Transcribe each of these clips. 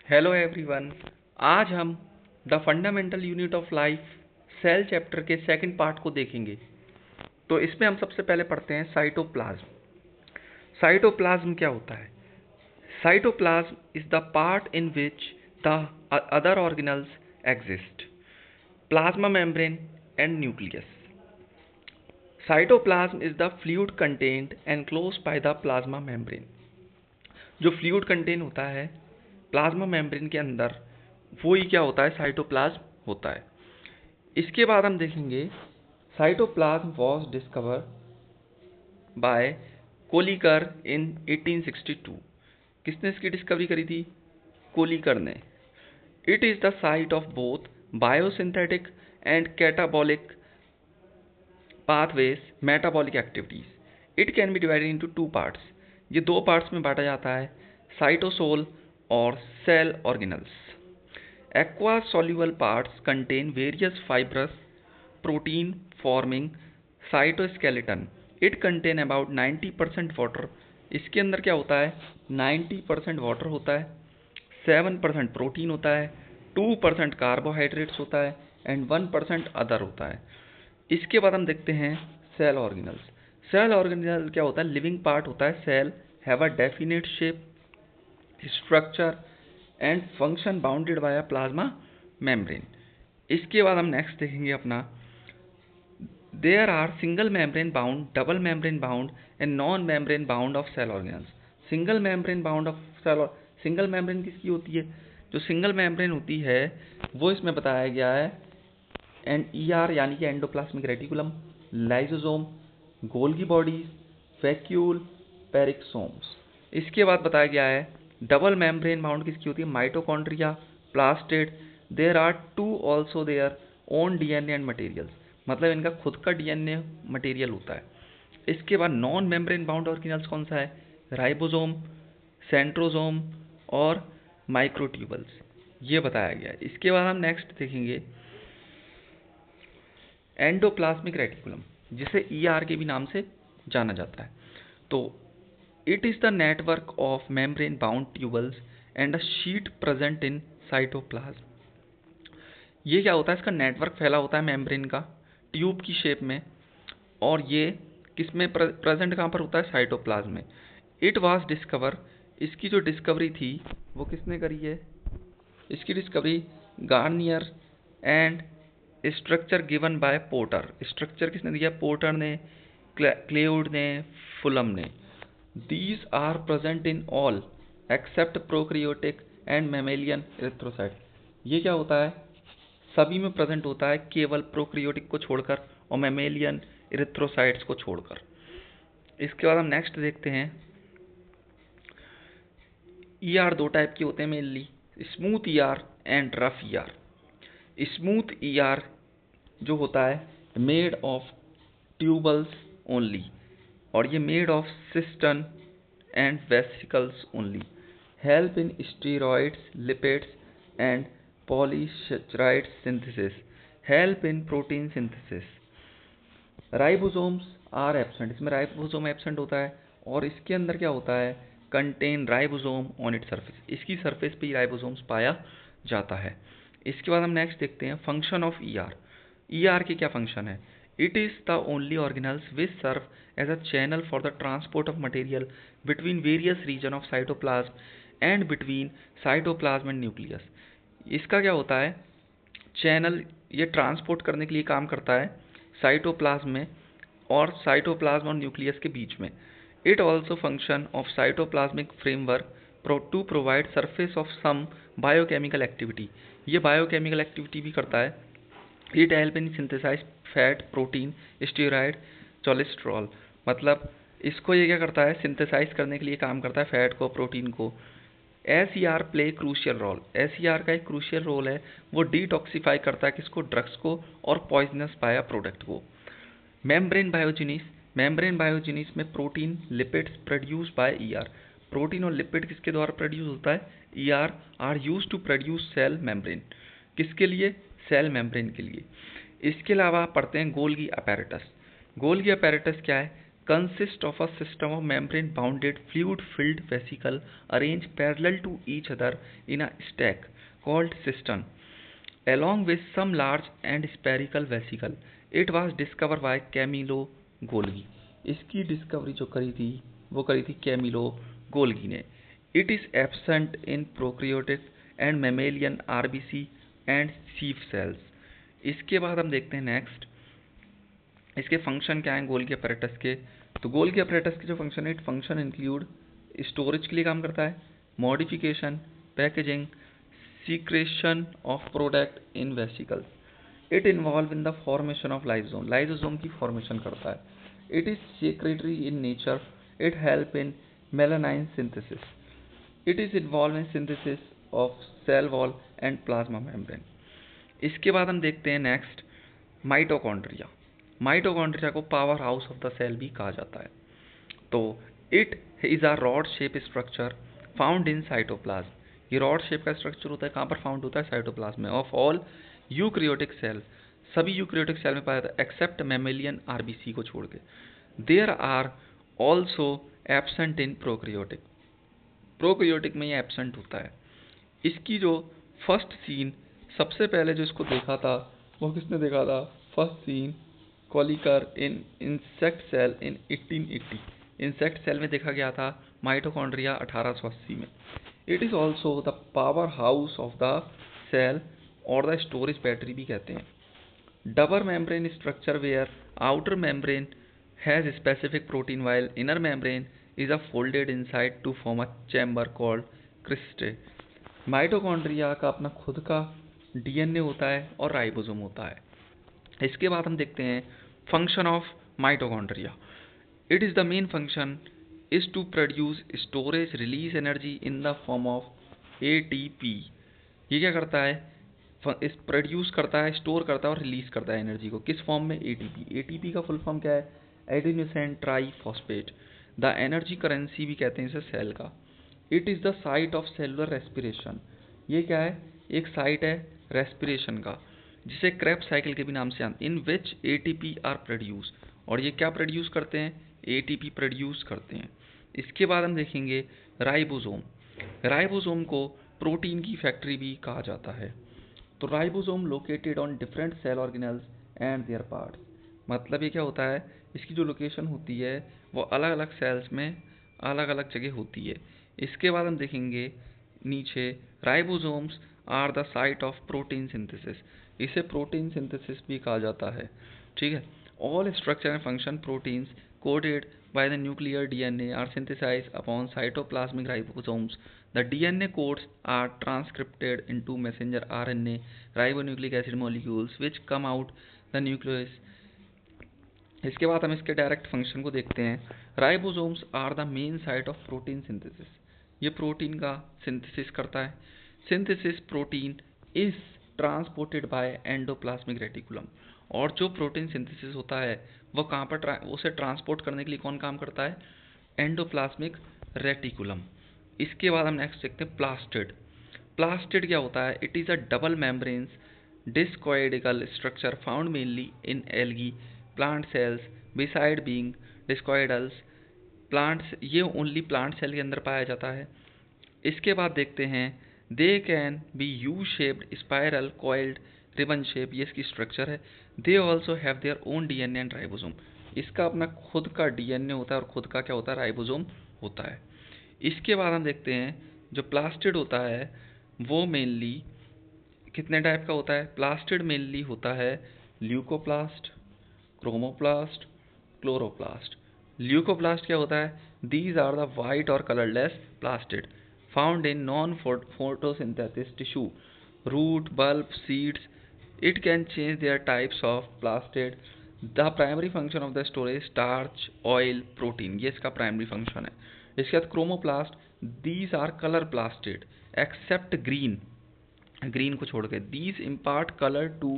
Hello everyone. आज हम the fundamental unit of life cell chapter के सेकंड पार्ट को देखेंगे। तो इसमें हम सबसे पहले पढ़ते हैं साइटोप्लाज्म। साइटोप्लाज्म क्या होता है? Cytoplasm is the part in which the other organelles exist, plasma membrane and nucleus. Cytoplasm is the fluid contained enclosed by the plasma membrane. जो फ्लूइड कंटेन होता है प्लाज्मा मेम्ब्रेन के अंदर, वो ही क्या होता है? साइटोप्लाज्म होता है। इसके बाद हम देखेंगे cytoplasm was discover by Kolliker in 1862। किसने इसकी डिस्कवरी करी थी? कोलिकर ने। It is the site of both biosynthetic and catabolic pathways metabolic activities. It can be divided into two parts. ये दो पार्ट्स में बांटा जाता है, साइटोसोल और cell organelles. Aqueous soluble parts contain various fibrous protein forming cytoskeleton. It contain about 90% water. इसके अंदर क्या होता है? 90% वाटर होता है, 7% प्रोटीन होता है, 2% कार्बोहाइड्रेट्स होता है एंड 1% अदर होता है। इसके बाद हम देखते हैं सेल ऑर्गेनल्स। सेल ऑर्गेनल क्या होता है? लिविंग पार्ट होता है। Cell have a definite shape, structure and function bounded by a plasma membrane. इसके बाद हम नेक्स्ट देखेंगे अपना there are single membrane bound, double membrane bound and non membrane bound of cell organelles. Single membrane bound of cell, single membrane किसकी होती है? जो single membrane होती है वो इसमें बताया गया है एंड ER यानी कि endoplasmic reticulum, lysosome, Golgi bodies, vacuole, peroxisomes. इसके बाद बताया गया है डबल मेम्ब्रेन बाउंड किसकी होती है? Mitochondria, plastid. There are two also their own DNA and materials, मतलब इनका खुद का DNA मटेरियल होता है। इसके बाद नॉन मेम्ब्रेन बाउंड ऑर्गेनल्स कौन सा है? राइबोसोम, सेंट्रोसोम और माइक्रोट्यूबल्स, ये बताया गया है। इसके बाद हम नेक्स्ट देखेंगे एंडोप्लाज्मिक रेटिकुलम, जिसे ER के भी नाम से जाना जाता है। तो it is the network of membrane bound tubules and a sheet present in cytoplasm. ये क्या होता है? इसका नेटवर्क फैला होता है मेम्ब्रेन का ट्यूब की शेप में, और ये किस में प्रेजेंट कहाँ पर होता है? साइटोप्लाज्म में। इट वाज डिस्कवर, इसकी जो डिस्कवरी थी वो किसने करी है? इसकी discovery Garnier and structure given by Porter. Structure किसने दिया? पोर्टर ने, क्लेउड ने, फुलम ने। These are present in all except prokaryotic and mammalian erythrocyte. ये क्या होता है? सभी में प्रेजेंट होता है, केवल प्रोक्रियोटिक को छोड़कर और मेमेलियन इरिथ्रोसाइट्स को छोड़कर। इसके बाद हम नेक्स्ट देखते हैं ER दो टाइप के होते हैं mainly, smooth ER and rough ER। Smooth ER जो होता है मेड ऑफ ट्यूबल्स ओनली, और ये made of cistern and vesicles only, help in steroids, lipids and polysaccharide synthesis, help in protein synthesis. Ribosomes are absent, इसमें ribosome absent होता है, और इसके अंदर क्या होता है? Contain ribosome on it surface, इसकी सरफेस पे ही राइबोसोम्स पाया जाता है। इसके बाद हम नेक्स्ट देखते हैं फंक्शन ऑफ ER। ER के क्या फंक्शन है? It is the only organelles which serve as a channel for the transport of material between various region of cytoplasm and between cytoplasm and nucleus. इसका क्या होता है? Channel, ये transport करने के लिए काम करता है साइटोप्लाज्म में और साइटोप्लाज्म और न्यूक्लियस के बीच में। It also function of cytoplasmic framework to provide surface of some biochemical activity. ये बायोकेमिकल एक्टिविटी भी करता है। It help in synthesize fat, protein, steroid, cholesterol, मतलब इसको ये क्या करता है? सिंथेसाइज करने के लिए काम करता है फैट को, प्रोटीन को। SER play crucial role, SER का एक क्रूशियल रोल है, वो डिटॉक्सिफाई करता है किसको? ड्रग्स को और पॉइजनस बायो प्रोडक्ट को। मेम्ब्रेन बायोजिनिस, मेम्ब्रेन बायोजिनिस में protein, lipids produce by ER। Protein और लिपिड किसके द्वारा प्रोड्यूस होता है? ER are use to produce cell membrane. किसके लिए? सेल मेम्ब्रेन के लिए। इसके अलावा आप पढ़ते हैं गोल्गी अपैरेटस। गोल्गी अपैरेटस क्या है? consist of a system of membrane bounded fluid filled vesicle arranged parallel to each other in a stack called cistern, along with some large and spherical vesicle. It was discovered by Camillo Golgi. इसकी discovery जो करी थी वो करी थी Camillo Golgi ने. It is absent in prokaryotic and mammalian RBC and sieve cells. इसके बाद हम देखते हैं नेक्स्ट इसके फंक्शन क्या हैं गोल्गी अपैरेटस के. तो गोल्गी अपैरेटस के जो फंक्शन है, इट फंक्शन इंक्लूड स्टोरेज के लिए काम करता है, modification, packaging, secretion of product in vesicles. It involve in the formation of lysosome. Lysosome की फॉर्मेशन करता है. It is secretory in nature. It help in melanin synthesis. It is involve in synthesis of cell wall and plasma membrane. इसके बाद हम देखते हैं next mitochondria. Mitochondria को power house of the cell भी कहा जाता है. तो it is a rod shape structure found in cytoplasm. ये रॉड शेप का स्ट्रक्चर होता है, कहाँ पर फाउंड होता है? साइटोप्लाज्म में. ऑफ ऑल यूक्रियोटिक सेल, सभी यूक्रियोटिक सेल में पाया जाता है एक्सेप्ट मेमेलियन आरबीसी को छोड़ के. There are also absent in prokaryotic. Prokaryotic में ये एब्सेंट होता है. इसकी जो फर्स्ट सीन सबसे पहले जो इसको देखा था वो किसने देखा था? First seen Kolliker in insect cell in 1880. Insect cell में देखा गया था माइटोकॉन्ड्रिया 1880 में. It is also the power house of the cell और द स्टोरेज बैटरी भी कहते हैं. Double membrane structure where outer membrane has specific protein while inner membrane is a folded inside to form a chamber called cristae. Mitochondria का अपना खुद का DNA होता है और राइबोसोम होता है. इसके बाद हम देखते हैं function of mitochondria. It is the main function is to produce storage release energy in the form of ATP. ये क्या करता है? प्रोड्यूस करता है, स्टोर करता है और रिलीज करता है एनर्जी को. किस फॉर्म में? एटीपी. एटीपी का फुल फॉर्म क्या है? Adenosine triphosphate. The energy currency भी कहते हैं इसे सेल का. It is the site of cellular respiration. ये क्या है? एक साइट है रेस्पिरेशन का, जिसे क्रेब्स साइकिल के भी नाम से जानते हैं. इन विच एटीपी आर प्रोड्यूस. और ये क्या प्रोड्यूस करते हैं? एटीपी प्रोड्यूस करते हैं. इसके बाद हम देखेंगे राइबोसोम. राइबोसोम को प्रोटीन की फैक्ट्री भी कहा जाता है. तो ribosome located on different cell organelles and their parts. मतलब ये क्या होता है? इसकी जो लोकेशन होती है वो अलग अलग सेल्स में अलग अलग जगह होती है. इसके बाद हम देखेंगे नीचे ribosomes are the site of protein synthesis. इसे प्रोटीन सिंथेसिस भी कहा जाता है. ठीक है. All structure and function proteins coded by the nuclear DNA are synthesized upon cytoplasmic ribosomes. The DNA codes are transcripted into messenger RNA ribonucleic acid molecules which come out the nucleus. इसके बाद हम इसके direct function को देखते हैं. Ribosomes are the main site of protein synthesis. ये protein का synthesis करता है. Synthesis protein is transported by endoplasmic reticulum. और जो प्रोटीन सिंथेसिस होता है वो कहाँ पर उसे ट्रांसपोर्ट करने के लिए कौन काम करता है? Endoplasmic reticulum. इसके बाद हम नेक्स्ट देखते हैं प्लास्टिड. प्लास्टिड क्या होता है? It is a double membranes discoidical structure found mainly in algae plant cells beside being discoidals. Plants, ये ओनली प्लांट सेल के अंदर पाया जाता है. इसके बाद देखते हैं they can be U shaped spiral coiled ribbon shape. ये इसकी स्ट्रक्चर है. They also have their own DNA and ribosome. इसका अपना खुद का डीएनए होता है और खुद का क्या होता है? राइबोसोम होता है. इसके बाद हम देखते हैं जो प्लास्टिड होता है वो मेनली कितने टाइप का होता है? प्लास्टिड मेनली होता है ल्यूकोप्लास्ट, क्रोमोप्लास्ट, क्लोरोप्लास्ट. ल्यूकोप्लास्ट क्या होता है? दीज आर द वाइट और colourless plastid found in non photosynthesis tissue, root, bulb, seeds. It can change their types of plastid. The primary function of the storage starch, oil, protein. ये इसका primary function है. इसके बाद chromoplast. These are color plastid except green. Green को छोड़ के. These impart color to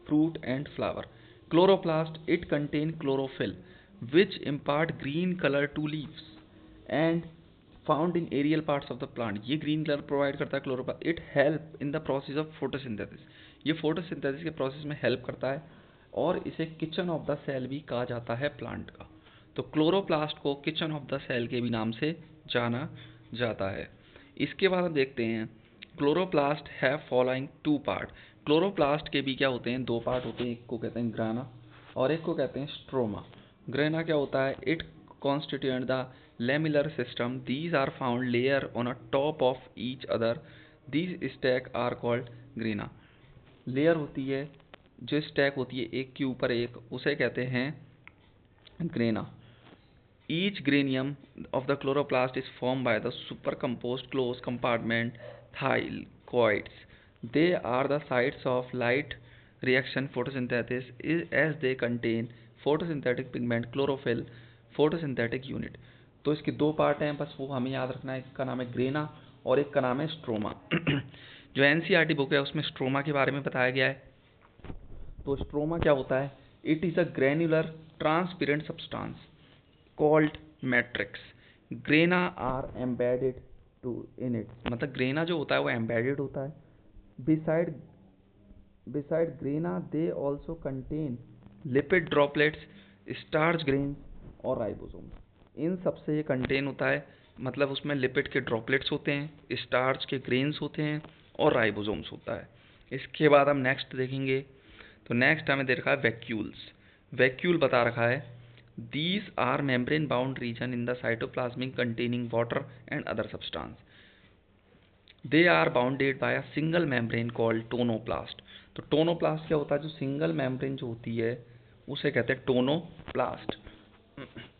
fruit and flower. Chloroplast. It contain chlorophyll which impart green color to leaves and found in aerial parts of the plant. ये green colour provide करता है chloroplast. It help in the process of photosynthesis. ये photosynthesis के process में help करता है और इसे किचन ऑफ द सेल भी कहा जाता है प्लांट का. तो क्लोरोप्लास्ट को किचन ऑफ द सेल के भी नाम से जाना जाता है। इसके बाद हम देखते हैं chloroplast have following 2 part. Chloroplast के भी क्या होते हैं, 2 पार्ट होते हैं, एक को कहते हैं ग्राना और एक को कहते हैं स्ट्रोमा। ग्रेना क्या होता है, it constituent the lamellar system. These are found layer on a top of each other. These stack are called grena. Layer होती है जो स्टैक होती है एक के ऊपर एक, उसे कहते हैं grana. Each granium of the chloroplast is formed by the supercomposed closed compartment thylakoids. They are the sites of light reaction photosynthesis as they contain photosynthetic pigment chlorophyll photosynthetic unit. तो इसके 2 पार्ट हैं, बस वो हमें याद रखना है, एक का नाम है ग्रेना और एक का नाम है स्ट्रोमा। जो एनसीईआरटी बुक है उसमें स्ट्रोमा के बारे में बताया गया है। तो स्ट्रोमा क्या होता है, it is a granular transparent substance called matrix. Grana are embedded to in it, मतलब ग्रेना जो होता है वो एम्बेडेड होता है। Beside grana they also contain lipid droplets, starch grains और राइबोसोम। इन सब से ये कंटेन होता है, मतलब उसमें लिपिड के ड्रॉपलेट्स होते हैं, स्टार्च के ग्रेन्स होते हैं और राइबोसोम्स होता है। इसके बाद हम नेक्स्ट देखेंगे, तो नेक्स्ट हमें दे रखा है वैक्यूल्स। वैक्यूल बता रखा है, these are membrane bound region in the cytoplasmic containing water and other substance. They are bounded by a single membrane called tonoplast. तो टोनोप्लास्ट क्या होता है, जो सिंगल मेम्ब्रेन जो होती है उसे कहते हैं टोनोप्लास्ट।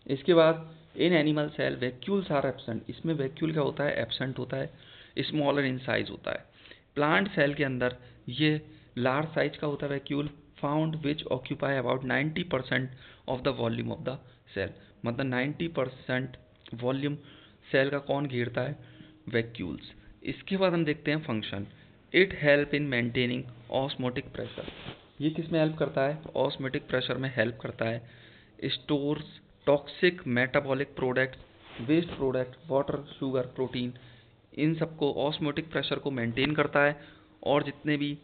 इसके बाद in animal cell vacuoles are absent. इसमें वैक्यूल क्या होता है, एब्सेंट होता है, स्मॉलर इन साइज होता है। प्लांट सेल के अंदर ये लार्ज साइज का होता है vacuole, found which occupy about 90% of the volume of the cell. मतलब 90% वॉल्यूम सेल का कौन घेरता है, वैक्यूल्स। इसके बाद हम देखते हैं function. It help in maintaining osmotic pressure. ये किस में हेल्प करता है, ऑस्मोटिक प्रेशर में हेल्प करता है। Stores toxic metabolic products, waste product, water, sugar, protein, इन सबको ऑस्मोटिक प्रेशर को मेंटेन करता है। और जितने भी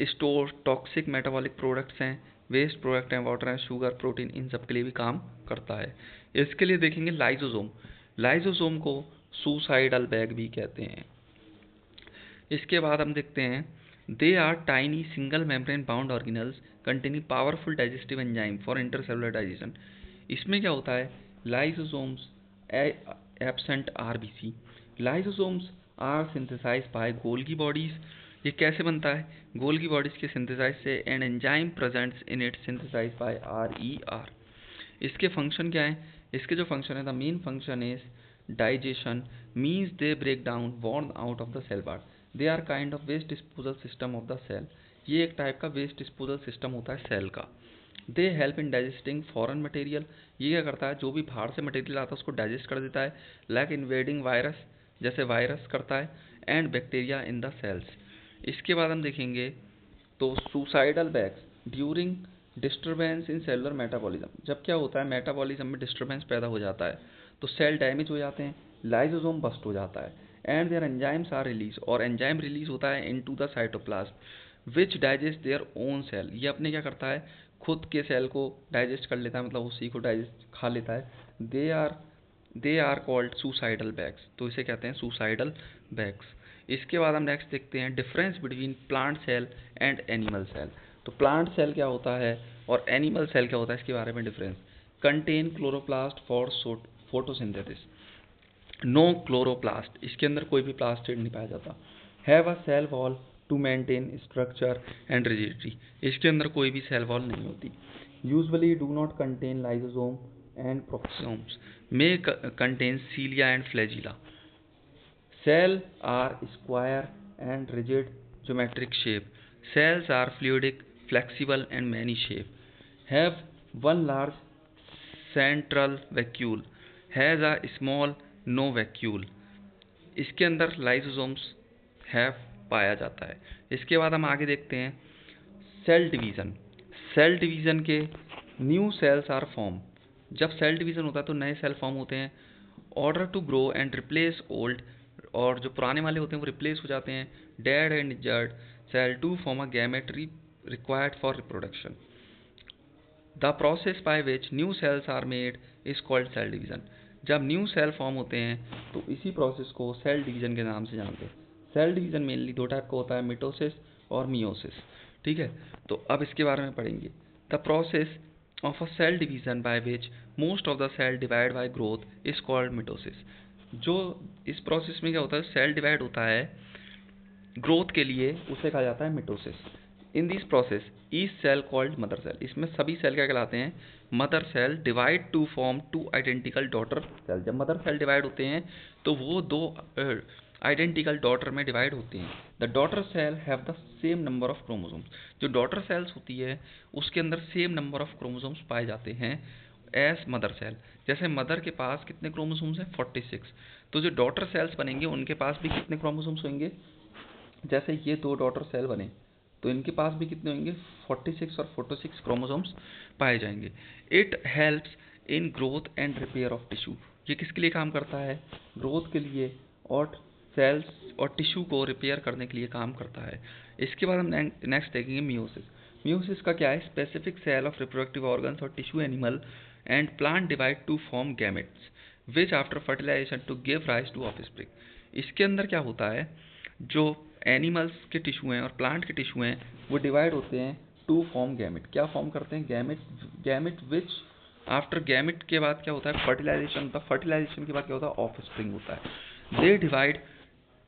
स्टोर टॉक्सिक मेटाबॉलिक प्रोडक्ट्स हैं, वेस्ट प्रोडक्ट हैं, वाटर हैं, शुगर, प्रोटीन, इन सब के लिए भी काम करता है। इसके लिए देखेंगे लाइसोसोम। लाइसोसोम को सुसाइडल बैग भी कहते हैं। इसके बाद हम देखते हैं, they are tiny single membrane bound organelles containing powerful digestive enzyme for intercellular digestion. इसमें क्या होता है, lysosomes absent RBC. Lysosomes are synthesize by Golgi bodies. ये कैसे बनता है, गोल्गी बॉडीज के सिंथेसाइज से, and enzyme presents in it synthesize by are. इसके फंक्शन क्या है, इसके जो फंक्शन है, the main function is digestion, means they break down worn out of the cell part. They are kind of waste disposal system of the cell. ये एक type का waste disposal system होता है सेल का। They help in digesting foreign material. ये क्या करता है, जो भी बाहर से मटेरियल आता है उसको डाइजेस्ट कर देता है, लाइक इन्वेडिंग वायरस, जैसे वायरस करता है, and bacteria in the cells. इसके बाद हम देखेंगे, तो suicidal bags during disturbance in cellular metabolism. जब क्या होता है, मेटाबॉलिज्म में डिस्टर्बेंस पैदा हो जाता है तो सेल डैमेज हो जाते हैं, लाइसोसोम बस्ट हो जाता है, and their enzymes are release, और एंजाइम रिलीज होता है into the cytoplasm which digest their own cell. ये अपने क्या करता है, खुद के सेल को डाइजेस्ट कर लेता है, मतलब उसी को डाइजेस्ट खा लेता है। They are called suicidal bags. तो इसे कहते हैं सुसाइडल बैग्स। इसके बाद हम नेक्स्ट देखते हैं difference between plant cell and animal cell. तो प्लांट सेल क्या होता है और एनिमल सेल क्या होता है, इसके बारे में difference. Contain chloroplast for photosynthesis, no chloroplast, इसके अंदर कोई भी प्लास्टिड नहीं पाया जाता। Have a cell wall to maintain structure and rigidity, इसके अंदर कोई भी सेल वॉल नहीं होती। Usually do not contain lysosome and peroxisomes, may contain cilia and flagella. Cells are square and rigid geometric shape. Cells are fluidic, flexible and many shape. Have one large central vacuole. Has a small no vacuole. इसके अंदर lysosomes है पाया जाता है। इसके बाद हम आगे देखते हैं सेल डिवीज़न। सेल डिवीज़न के न्यू सेल्स आर फॉर्म। जब सेल डिवीज़न होता है तो नए सेल फॉर्म होते हैं। Order to grow and replace old, और जो पुराने वाले होते हैं वो रिप्लेस हो जाते हैं। Dead and injured cell to form a gamete required for reproduction. The process by which new cells are made is called cell division. जब न्यू सेल फॉर्म होते हैं तो इसी प्रोसेस को सेल डिवीजन के नाम से जानते हैं। सेल डिवीजन मेनली दो टाइप का होता है, मिटोसिस और मियोसिस। ठीक है, तो अब इसके बारे में पढ़ेंगे। The process of a cell division by which most of the cell divide by growth is called mitosis. जो इस प्रोसेस में क्या होता है, सेल डिवाइड होता है ग्रोथ के लिए, उसे कहा जाता है mitosis. In this process each cell called mother cell, इसमें सभी सेल क्या कहलाते हैं, mother cell divide to form two identical daughter cell. जब मदर सेल डिवाइड होते हैं तो वो दो आइडेंटिकल डॉटर में डिवाइड होते हैं। The daughter cell have the same number of chromosomes. जो डॉटर सेल्स होती है उसके अंदर सेम नंबर ऑफ क्रोमोसोम्स पाए जाते हैं एज मदर सेल। जैसे मदर के पास कितने क्रोमोसोम्स हैं, 46, तो जो डॉटर सेल्स बनेंगे उनके पास भी कितने क्रोमोसोम्स होंगे, जैसे ये दो डॉटर सेल बने तो इनके पास भी कितने होंगे, 46 और 46 क्रोमोसोम्स पाए जाएंगे। It helps in growth and repair of tissue. ये किसके लिए काम करता है, ग्रोथ के लिए और सेल्स और टिश्यू को रिपेयर करने के लिए काम करता है। इसके बाद हम नेक्स्ट देखेंगे मियोसिस। मियोसिस का क्या है, specific cell of reproductive organs और tissue animal and plant divide to form gametes which after fertilization to give rise to offspring. इसके अंदर क्या होता है, जो एनिमल्स के टिश्यू हैं और प्लांट के टिश्यू हैं वो डिवाइड होते हैं टू फॉर्म गैमेट। क्या फॉर्म करते हैं, gamete. Gamete which after gamete के बाद क्या होता है, फर्टिलाइजेशन। द फर्टिलाइजेशन के बाद क्या होता है, ऑफस्प्रिंग होता है। They divide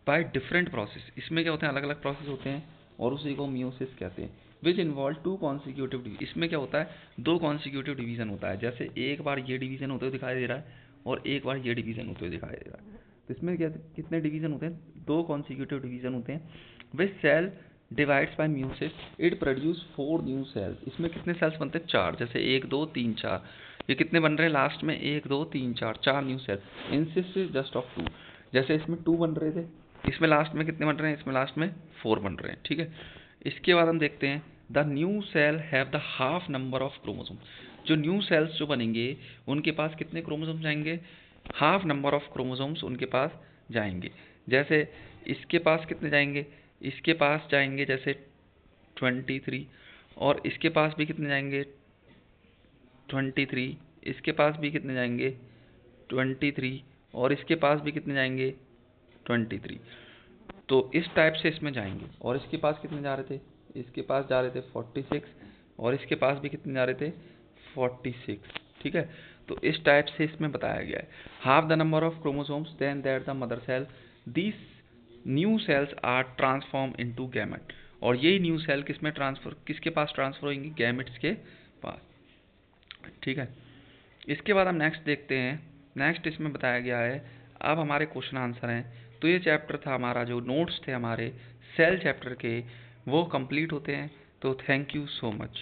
by different process. इसमें क्या होते हैं, अलग अलग प्रोसेस होते हैं और उसी को मियोसिस कहते हैं। Which involve to consecutive division. इसमें क्या होता है, दो कॉन्सिक्यूटिव डिवीजन होता है। जैसे एक बार ये डिवीजन होते हुए दिखाई दे रहा है और एक बार ये डिवीजन होते हुए दिखाई दे रहा है। तो इसमें क्या कितने डिवीजन होते हैं, दो कॉन्सिक्यूटिव डिवीजन होते हैं। Which cell divides by meiosis it produce 4 new cells. इसमें कितने सेल्स बनते हैं, 4। जैसे 1 2 3 4, ये कितने बन रहे हैं लास्ट में, 1 2 3 4, 4 new sales. Insist just of 2, जैसे इसमें 2 बन रहे थे, इसमें लास्ट में कितने बन रहे हैं, इसमें लास्ट में 4 बन रहे हैं। ठीक है, इसके बाद हम देखते हैं the new cell have the half number of chromosome. जो न्यू सेल्स जो बनेंगे उनके पास कितने क्रोमोसोम जाएंगे, हाफ नंबर ऑफ क्रोमोसोम्स उनके पास जाएंगे। जैसे इसके पास कितने जाएंगे, इसके पास जाएंगे जैसे 23, और इसके पास भी कितने जाएंगे 23, इसके पास भी कितने जाएंगे 23, और इसके पास भी कितने जाएंगे 23। तो इस टाइप से इसमें जाएंगे। और इसके पास कितने जा रहे थे, इसके पास जा रहे थे 46, और इसके पास भी कितने जा रहे थे 46। ठीक है, तो इस टाइप से इसमें बताया गया है। Half the number of chromosomes than that the mother cell, these new cells are transform into gamete. और यही न्यू सेल किसमें ट्रांसफर, किसके पास ट्रांसफर होंगी, गैमेट्स के पास। ठीक है, इसके बाद हम नेक्स्ट देखते हैं। नेक्स्ट इसमें बताया गया है, अब हमारे क्वेश्चन आंसर हैं। तो ये चैप्टर था हमारा, जो नोट्स थे हमारे सेल चैप्टर के वो कंप्लीट होते हैं। तो थैंक यू सो मच।